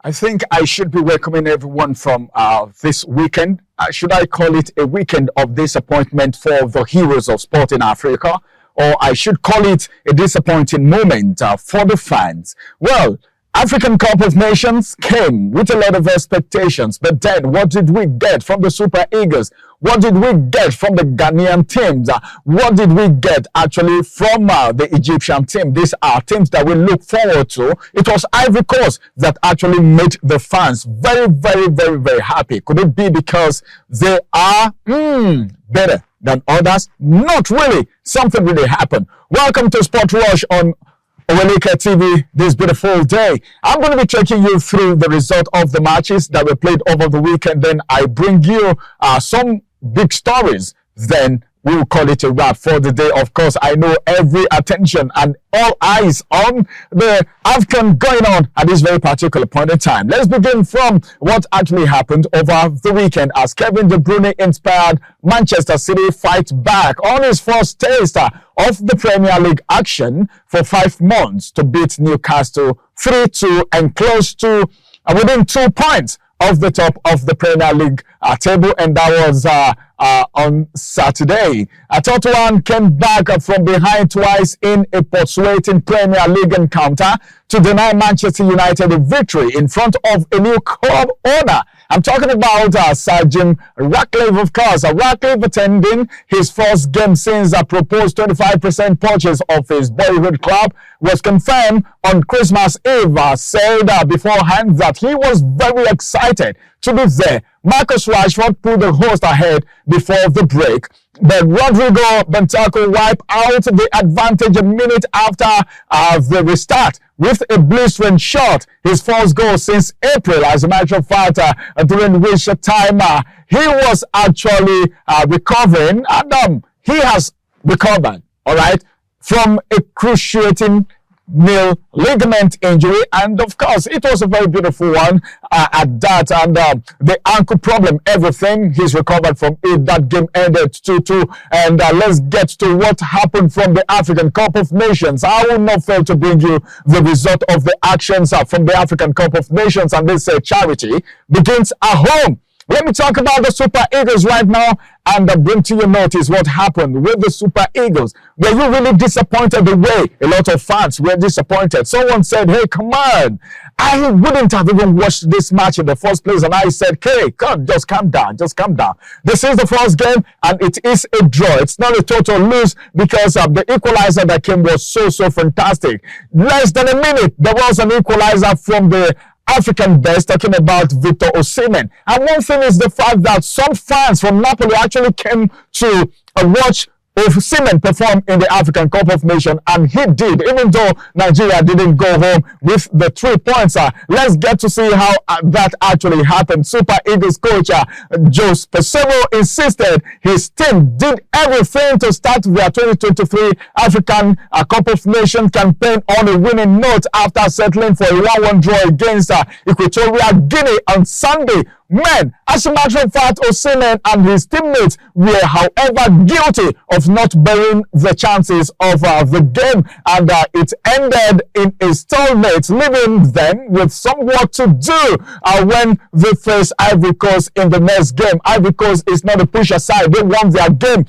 I think I should be welcoming everyone from this weekend. Should I call it a weekend of disappointment for the heroes of sport in Africa? Or I should call it a disappointing moment for the fans? Well, African Cup of Nations came with a lot of expectations, but then what did we get from the Super Eagles? What did we get from the Ghanaian teams? What did we get actually from the Egyptian team? These are teams that we look forward to. It was Ivory Coast that actually made the fans very, very, very, very happy. Could it be because they are better than others? Not really. Something really happened. Welcome to Sport Rush on Oweleketv this beautiful day. I'm going to be taking you through the result of the matches that were played over the weekend. Then I bring you some big stories. Then we will call it a wrap for the day. Of course, I know every attention and all eyes on the AFCON going on at this very particular point in time. Let's begin from what actually happened over the weekend as Kevin De Bruyne inspired Manchester City fight back on his first taste of the Premier League action for 5 months to beat Newcastle 3-2 and close to within 2 points of the top of the Premier League table, and that was on Saturday. Tottenham came back from behind twice in a persuading Premier League encounter to deny Manchester United a victory in front of a new club owner. I'm talking about Sach Ratcliffe, of course. Ratcliffe attending his first game since a proposed 25% purchase of his boyhood club was confirmed on Christmas Eve. Said beforehand that he was very excited to be there. Marcus Rashford put the host ahead before the break, but Rodrigo Bentancur wiped out the advantage a minute after the restart with a blistering shot, his first goal since April, as a matter of fact, during which time he was actually recovering, and he has recovered, all right, from a cruciating nail ligament injury, and of course it was a very beautiful one at that, and the ankle problem, everything, he's recovered from it. That game ended 2-2, and let's get to what happened from the African Cup of Nations. I will not fail to bring you the result of the actions from the African Cup of Nations, and this charity begins at home. Let me talk about the Super Eagles right now and bring to your notice what happened with the Super Eagles. Were you really disappointed the way a lot of fans were disappointed? Someone said, hey, come on, I wouldn't have even watched this match in the first place. And I said, hey, come, just calm down, just calm down. This is the first game and it is a draw. It's not a total lose because the equalizer that came was so fantastic. Less than a minute, there was an equalizer from the African best, talking about Victor Osimhen. And one thing is the fact that some fans from Napoli actually came to watch Osimhen perform in the African Cup of Nations, and he did, even though Nigeria didn't go home with the 3 points. Let's get to see how that actually happened. Super Eagles coach Jose Peseiro insisted his team did everything to start their 2023 African Cup of Nations campaign on a winning note after settling for a 1-1 draw against Equatorial Guinea on Sunday. Man, as a matter of fact, Osimhen and his teammates were, however, guilty of not bearing the chances of the game, and it ended in a stalemate, leaving them with some work to do when they face Ivory Coast in the next game. Ivory Coast is not a pusher side. They won their game.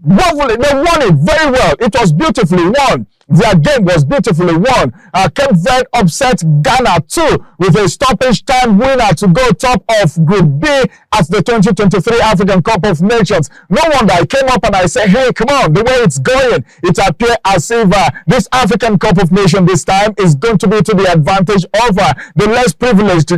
They won it very well. It was beautifully won. Their game was beautifully won. Cape Verde upset Ghana too with a stoppage time winner to go top of Group B at the 2023 African Cup of Nations. No wonder I came up and I said, hey, come on, the way it's going, it appears as if this African Cup of Nations this time is going to be to the advantage of the less privileged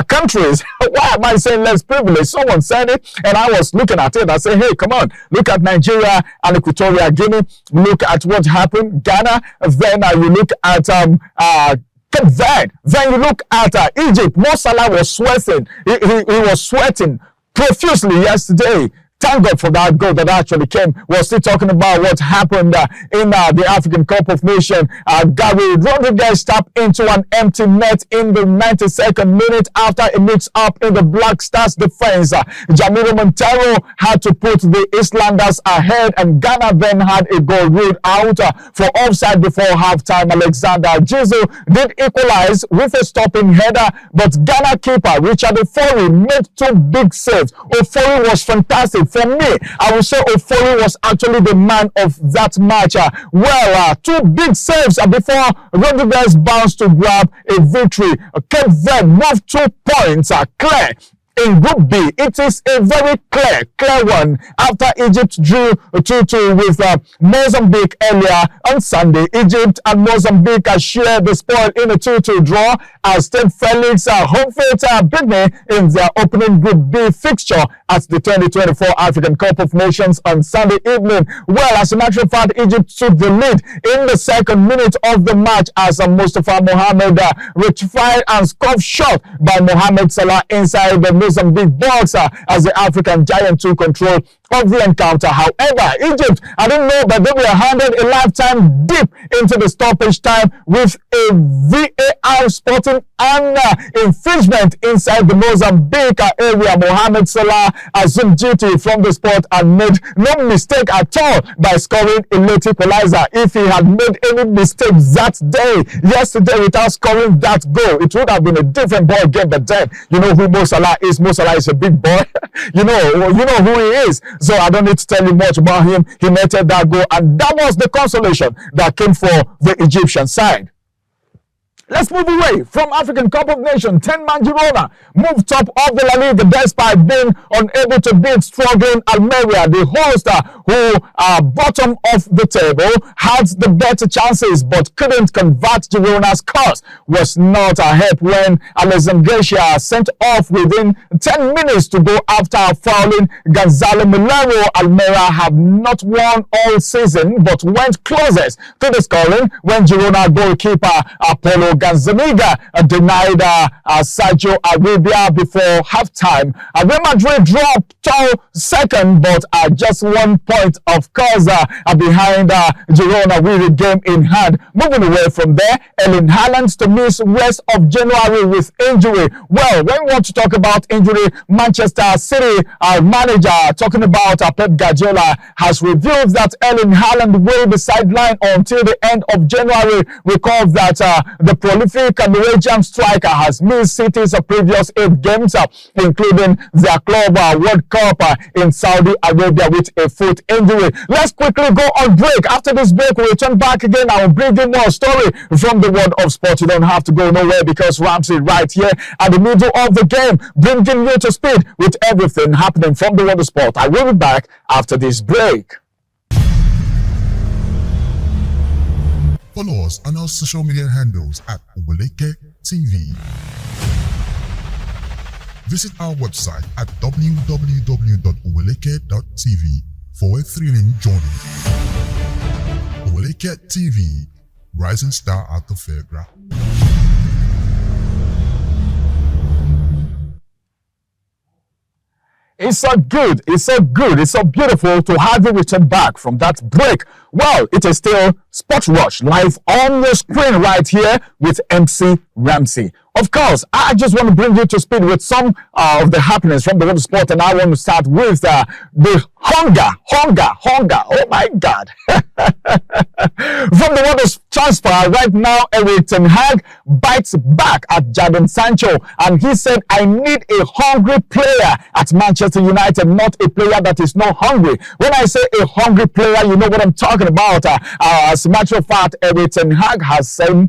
countries. Why am I saying less privileged? Someone said it, and I was looking at it. I said, hey, come on, look at Nigeria and Equatorial Guinea. Look at what happened. Ghana. Then you look at Cape Verde. Then you look at Egypt. Mo Salah was sweating. He was sweating profusely yesterday. thank God for that goal that actually came. We're still talking about what happened in the African Cup of Nations. Gary Rodriguez tapped into an empty net in the 92nd minute after a mix-up in the Black Stars defense. Jamiro Montero had to put the Islanders ahead, and Ghana then had a goal ruled out for offside before halftime. Alexander Jizu did equalize with a stopping header, but Ghana keeper Richard Ofori made two big saves. Ofori was fantastic. For me, I would say Ofori was actually the man of that match. Two big saves before Rodriguez bounced to grab a victory. Cape Verde moved 2 points clear in Group B. It is a very clear one after Egypt drew 2-2 with Mozambique earlier on Sunday. Egypt and Mozambique shared the spoil in a 2-2 draw as State Felix home fate beat me in their opening Group B fixture at the 2024 African Cup of Nations on Sunday evening. Well, as a matter of fact, Egypt took the lead in the second minute of the match as Mustafa Mohamed rectified and scored shot by Mohamed Salah inside the Mozambique box as the African giant took control of the encounter. However, Egypt, I don't know, but they were handed a lifetime dip into the stoppage time with a VAR spotting an infringement inside the Mozambique area. Mohamed Salah assumed duty from the spot and made no mistake at all by scoring a late equalizer. If he had made any mistake that day, yesterday, without scoring that goal, it would have been a different ball game. But then, you know who Mo Salah is. Mo Salah is a big boy. you know who he is. So I don't need to tell you much about him. He netted that goal, and that was the consolation that came for the Egyptian side. Let's move away from African Cup of Nations. 10-man Girona moved top of the La Liga despite being unable to beat struggling Almeria. The host, who are bottom of the table, had the better chances but couldn't convert Girona's cause. Was not a help when Alexandria sent off within 10 minutes to go after fouling Gonzalo Milero. Almeria have not won all season but went closest to the scoring when Girona goalkeeper Apollo Gazzaniga denied Sergio Arabia before halftime. Real Madrid dropped to second, but just 1 point, of course, behind Girona with the game in hand. Moving away from there, Erling Haaland to miss rest of January with injury. Well, when we want to talk about injury, Manchester City manager, talking about Pep Guardiola, has revealed that Erling Haaland will be sidelined until the end of January. Recall that the prolific Norwegian striker has missed City's previous 8 games, including their club World Cup in Saudi Arabia with a foot injury. Let's quickly go on break. After this break, we'll return back again. I will bring you more story from the world of sport. You don't have to go nowhere because Ramsey right here at the middle of the game, bringing you to speed with everything happening from the world of sport. I will be back after this break. Follow us on our social media handles at Oweleketv. Visit our website at www.oweleket.tv for a thrilling journey. Oweleketv, rising star at the fairground. It's so good, it's so beautiful to have you return back from that break. Well, it is still Sports Rush live on your screen right here with MC Ramsey. Of course, I just want to bring you to speed with some of the happenings from the world of sport, and I want to start with the hunger. Oh my God. From the world of transfer, right now, Erik ten Hag bites back at Jadon Sancho, and he said, I need a hungry player at Manchester United, not a player that is not hungry. When I say a hungry player, you know what I'm talking about. As a matter of fact, Erik ten Hag has said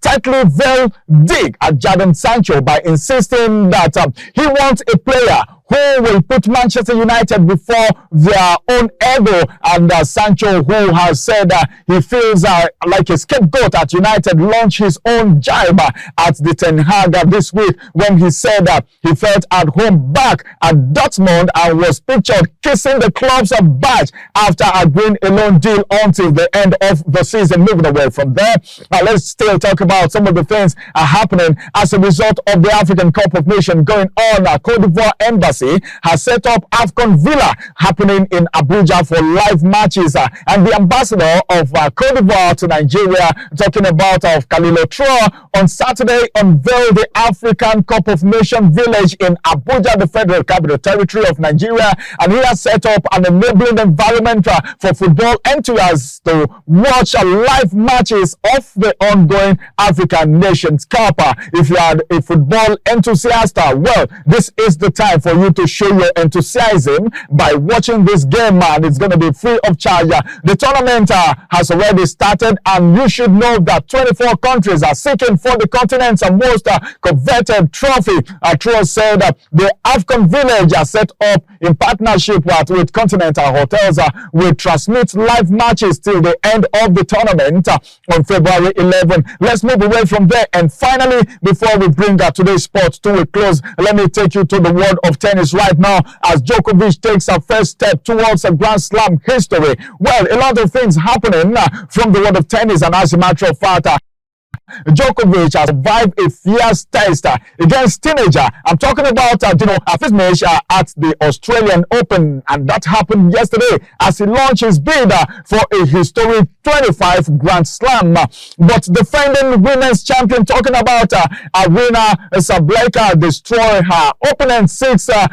tightly veiled dig at Jadon Sancho by insisting that he wants a player who will put Manchester United before their own ego. And Sancho, who has said he feels like a scapegoat at United, launched his own jibe at the Ten Hag this week when he said he felt at home back at Dortmund and was pictured kissing the club's badge after agreeing a loan deal until the end of the season. Moving away from there, let's still talk about some of the things happening as a result of the African Cup of Nations going on. Cote d'Ivoire Embassy Embassy has set up AFCON Villa happening in Abuja for live matches. And the ambassador of Cote d'Ivoire to Nigeria, talking about Kalilo Tro, on Saturday unveiled the African Cup of Nations Village in Abuja, the Federal Capital Territory of Nigeria. And he has set up an enabling environment for football enthusiasts to watch live matches of the ongoing African Nations Cup. If you are a football enthusiast, well, this is the time for you to show your enthusiasm by watching this game, man. It's going to be free of charge. The tournament has already started, and you should know that 24 countries are seeking for the continent's most coveted trophy. Tro said the AFCON Village are set up in partnership with Continental Hotels will transmit live matches till the end of the tournament on February 11. Let's move away from there. And finally, before we bring today's sport to a close, let me take you to the world of tennis right now as Djokovic takes a first step towards a Grand Slam history. Well, a lot of things happening from the world of tennis, and as a matter of fact, Djokovic has survived a fierce test against teenager. I'm talking about, a first match at the Australian Open, and that happened yesterday as he launched his bid for a historic 25 Grand Slam. But defending women's champion, talking about Arina Sabalenka, destroy her opponent 6-0,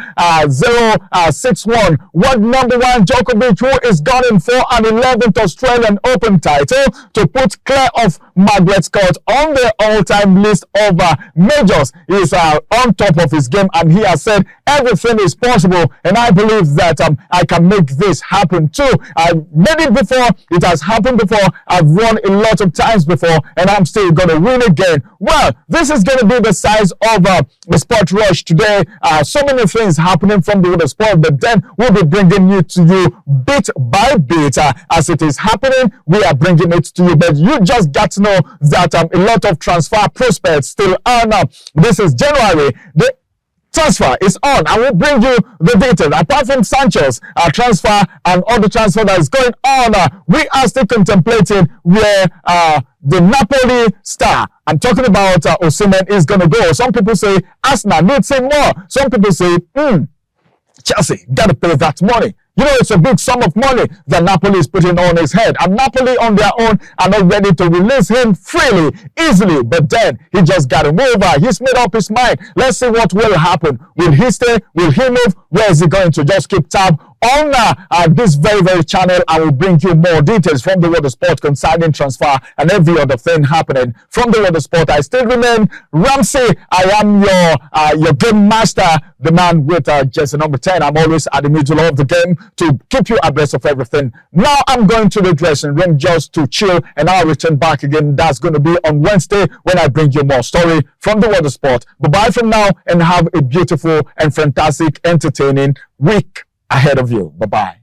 6-1. World number one Djokovic, who is gunning for an 11th Australian Open title to put clear of Margaret Court on the all-time list of majors, is on top of his game, and he has said everything is possible, and I believe that I can make this happen too. I've made it before, it has happened before, I've won a lot of times before, and I'm still gonna win again. Well, this is gonna be the size of the Sport Rush today. So many things happening from the world of sport, but then we'll be bringing you to you bit by bit as it is happening. We are bringing it to you, but you just got to know that a lot of transfer prospects still are now. This is January. The transfer is on. I will bring you the details. Apart from Sanchez transfer and all the transfer that is going on, we are still contemplating where the Napoli star, I'm talking about Osimhen, is going to go. Some people say Arsenal needs him more. Some people say, Chelsea got to pay that money. You know, it's a big sum of money that Napoli is putting on his head. And Napoli on their own are not ready to release him freely, easily. But then he just got to move. He's made up his mind. Let's see what will happen. Will he stay? Will he move? Where is he going to? Just keep tab on this very channel. I will bring you more details from the world of sport concerning transfer and every other thing happening from the world of sport. I still remain Ramsey. I am your game master, the man with jersey number 10. I'm always at the middle of the game to keep you abreast of everything. Now I'm going to the dressing room just to chill, and I'll return back again. That's going to be on Wednesday when I bring you more story from the world of sport. Bye-bye from now, and have a beautiful and fantastic, entertaining week ahead of you. Bye-bye.